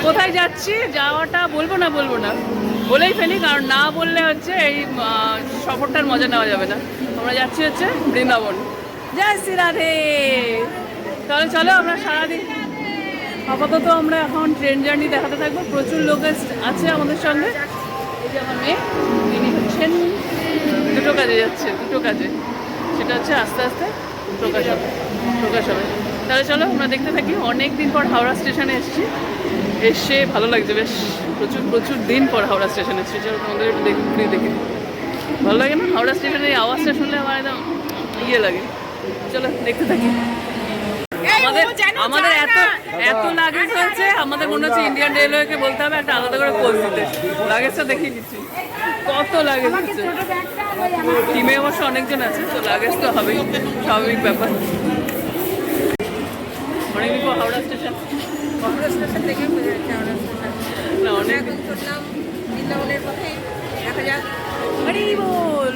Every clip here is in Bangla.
কোথায় যাচ্ছি, যাওয়াটা বলবো না বলেই ফেলি, কারণ না বললে হচ্ছে এই সফরটার মজা নেওয়া যাবে না। আমরা যাচ্ছি হচ্ছে বৃন্দাবন। জয় শ্রী রাধে। তাহলে চলো আমরা সারাদিন আপাতত আমরা এখন ট্রেন জার্নি দেখাতে থাকবো। প্রচুর লোক আছে আমাদের সঙ্গে। এই যে আমার মেয়ে, তিনি হচ্ছেন দুটো কাজে যাচ্ছে, সেটা হচ্ছে আস্তে আস্তে প্রকাশ হবে। তাহলে চলো আমরা দেখতে থাকি। অনেক দিন পর হাওড়া স্টেশনে এসে ভালো লাগছে, বেশ প্রচুর দিন পর হাওড়া স্টেশনে এসেছি। চলো তোমাদের একটু দেখি ভালো লাগে না? হাওড়া স্টেশনের এই আওয়াজটা শুনলে আমার একদম লাগে। চলো দেখতে থাকি। আমাদের এত লাগেজ হয়েছে, আমাদের মনে হচ্ছে ইন্ডিয়ান রেলওয়েকে বলতে হবে একটা আলাদা করে পোস্ট দিতে। লাগেজটা দেখিয়ে দিচ্ছি কত লাগেজ হচ্ছে। টিমে অবশ্য অনেকজন আছে, তো লাগেজ তো হবেই, স্বাভাবিক ব্যাপার। অনেকদিন পর হাওড়া স্টেশন থেকে না অনেক বৃন্দাবনের পথে দেখা যাক। হরি বল।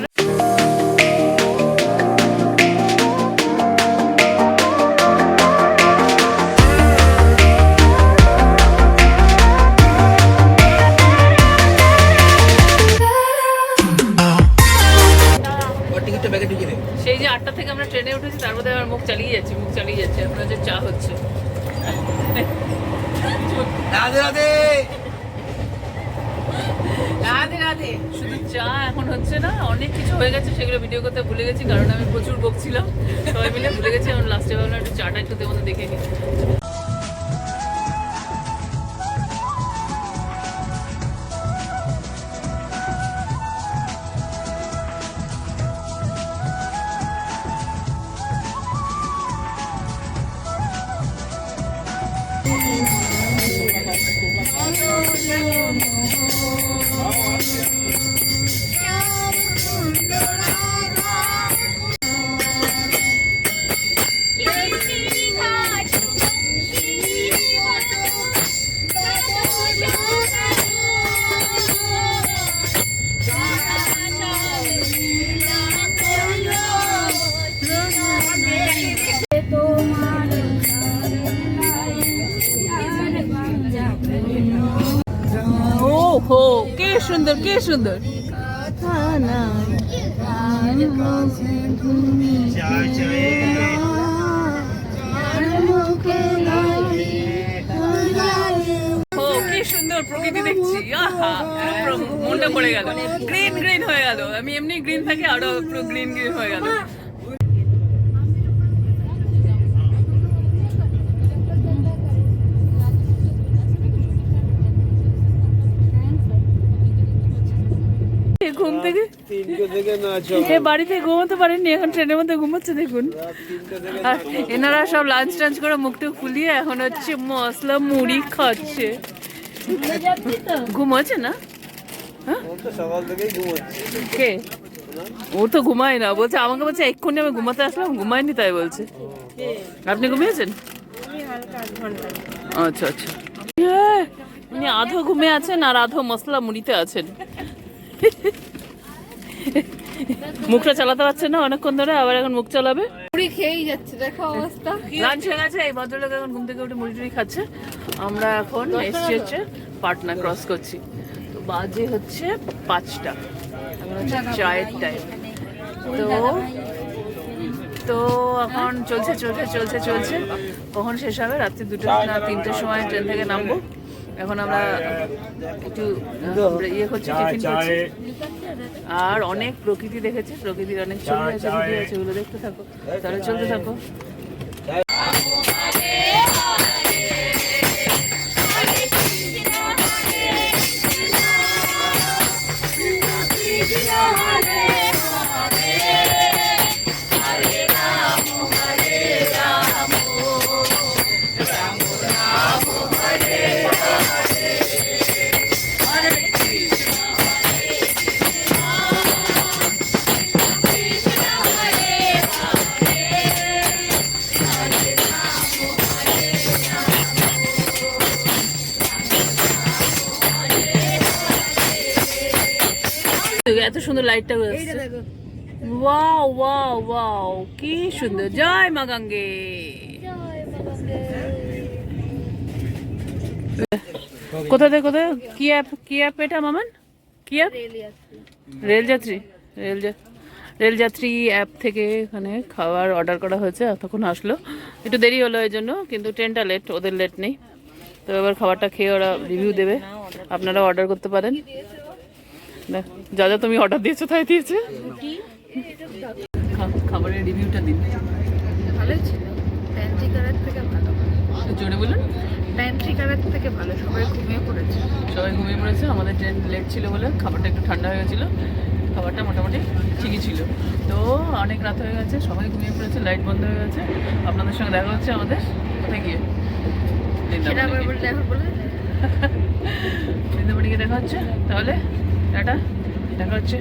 সেই যে 8টা থেকে আমরা ট্রেনে উঠেছি, তার মধ্যে আমার মুখ চালিয়ে যাচ্ছে এখন হচ্ছে চা হচ্ছে। রাধে শুধু চা এখন হচ্ছে না, অনেক কিছু হয়ে গেছে, সেগুলো ভিডিও করতে ভুলে গেছি, কারণ আমি প্রচুর বকছিলাম, সবাই মিলে ভুলে গেছি। এখন লাস্টে ভাবলাম একটু চাটা একটু তোমাদের দেখে নিই। কে সুন্দর প্রকৃতি দেখছি, মনটা পড়ে গেল, গ্রিন হয়ে গেল। আমি এমনি গ্রিন থাকি, আরো পুরো গ্রিন হয়ে গেল। ঘুম থেকে বাড়িতে ঘুমাতে পারেননি, এখন ট্রেনের মধ্যে ঘুমাচ্ছে দেখুন। আর এনারা সব লাঞ্চ টাঞ্চ করে মুখটুক ফুলিয়ে এখন হচ্ছে মশলা মুড়ি খাচ্ছে। ঘুমাচ্ছে না? কে? ও তো ঘুমায় না, বলছে আমাকে, বলছে এক্ষুনি আমি ঘুমাতে আসলাম, ঘুমায়নি তাই বলছে। আপনি ঘুমিয়েছেন? আচ্ছা উনি আধো ঘুমে আছেন আর আধো মশলা মুড়িতে আছেন। মুখটা চালাতে পারছে না অনেকক্ষণ ধরে, আবার এখন মুখ চালাবে। মুড়ি খেয়েই যাচ্ছে, দেখো অবস্থা। লাঞ্চ হয়ে গেছে, এই ভদ্রলোক এখন ঘুম থেকে উঠে মুড়ি টুড়ি খাচ্ছে। আমরা এখন এসছি হচ্ছে পাটনা, ক্রস করছি। তো বাজে হচ্ছে 5টা, এখন হচ্ছে চায়ের টাইম। তো এখন চলছে কখন শেষ হবে? রাত্রি 2টা না 3টের সময় ট্রেন থেকে নামবো। এখন আমরা একটু করছি, টিফিন করছি। আর অনেক প্রকৃতি দেখেছি, প্রকৃতির অনেক ছবি আছে, ভিডিও আছে, ওগুলো দেখতে থাকো। তাহলে চলতে থাকো। এত সুন্দর লাইটটা হচ্ছে, ওয়াও কি সুন্দর। জয় মা গঙ্গে। কোথায় কি অ্যাপ এটা মামান? কি অ্যাপ? রেলযাত্রী। রেলযাত্রী অ্যাপ থেকে এখানে খাবার অর্ডার করা হয়েছে, তখন আসলো, একটু দেরি হলো এই জন্য, কিন্তু ট্রেনটা লেট, ওদের লেট নেই। তো এবার খাবারটা খেয়ে ওরা রিভিউ দেবে, আপনারা অর্ডার করতে পারেন। যা যা তুমি অর্ডার দিয়েছো তাই দিয়েছে। খাবারের রিভিউটা দিন। ভালোই ছিল, প্যান্ট্রিকারের থেকে ভালো। জোরে বলুন। প্যান্ট্রিকারের থেকে ভালো, সবাই ঘুমিয়ে পড়েছে। আমাদের ট্রেন লেট ছিল বলে খাবারটা একটু ঠান্ডা হয়ে গেছিলো, খাবারটা মোটামুটি ঠিকই ছিল। তো অনেক রাত হয়ে গেছে, সবাই ঘুমিয়ে পড়েছে, লাইট বন্ধ হয়ে গেছে। আপনাদের সঙ্গে দেখা হচ্ছে আমাদের কোথায় গিয়ে, বৃন্দাবনে গিয়ে দেখা হচ্ছে। তাহলে টাটা, দেখা হচ্ছে।